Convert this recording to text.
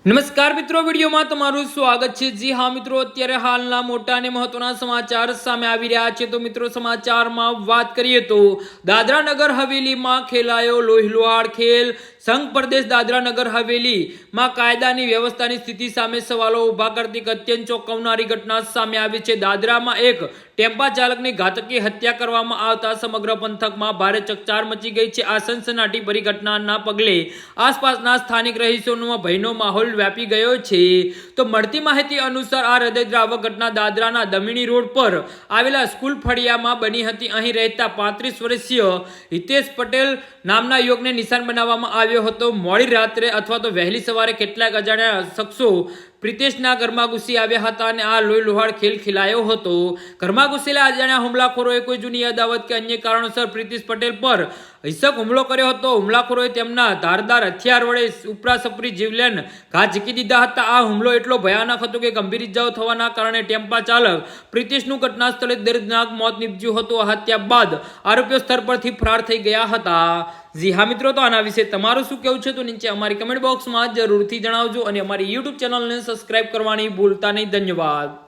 નમસ્કાર મિત્રો, વિડીયોમાં તમારું સ્વાગત છે। જી હા મિત્રો, અત્યારે હાલના મોટા અને મહત્વના સમાચાર સામે આવી રહ્યા છે। તો મિત્રો, સમાચારમાં વાત કરીએ તો દાદરા નગર હવેલીમાં ખેલાયો લોહીલુહાણ ખેલ। સંઘ પ્રદેશ દાદરા નગર હવેલીમાં કાયદાની વ્યવસ્થાની સ્થિતિ સામે સવાલો ઉભા કરતી અત્યંત ચોંકાવનારી ઘટના સામે આવી છે। દાદરામાં એક ટેમ્પા ચાલકની ઘાતકી હત્યા કરવામાં આવતા સમગ્ર પંથકમાં ભારે ચકચાર મચી ગઈ છે। આ સનસનાટીભરી ઘટનાના પગલે આસપાસના સ્થાનિક રહીશોમાં ભયનો માહોલ વ્યાપી ગયો છે। તો મળતી માહિતી અનુસાર આ હૃદયદ્રાવક ઘટના દાદરાના દમીણી રોડ પર આવેલા સ્કૂલ ફળિયામાં બની હતી। અહીં રહેતા 35 વર્ષીય હિતેશ પટેલ નામના યુવકને નિશાન બનાવવામાં આવ્યો હતો। મોડી રાત્રે અથવા તો વહેલી સવારે કેટલાક અજાણ્યા શખ્સો પ્રિતેશના ઘરમાં ઘૂસી આવ્યા હતા અને આ લોહીલુહાણ ખેલ ખેલાયો હતો। ઘરમાં ઘૂસેલા અજાણ્યા હુમલાખોરોએ કોઈ જૂની અદાવત કે અન્ય કારણોસર પ્રિતેશ પટેલ પર હિંસક હુમલો કર્યો હતો। હુમલાખોરોએ તેમના ધારદાર હથિયાર વડે ઉપરાસપરી જીવલેણ ઘા ઝીકી દીધા હતા। આ હુમલો એટલો ભયાનક હતો કે ગંભીર ઇજાઓ થવાના કારણે ટેમ્પા ચાલક પ્રિતેશનું ઘટના સ્થળે દર્દનાક મોત નીપજ્યું હતું। આ હત્યા બાદ આરોપીઓ સ્થળ પરથી ફરાર થઈ ગયા હતા। જી હા મિત્રો, તો આના વિશે તમારું શું કહેવું છે તો નીચે અમારી કમેન્ટ બોક્સમાં જરૂરથી જણાવજો અને અમારી YouTube ચેનલને સબસ્ક્રાઇબ કરવાની ભૂલતા નહીં। ધન્યવાદ।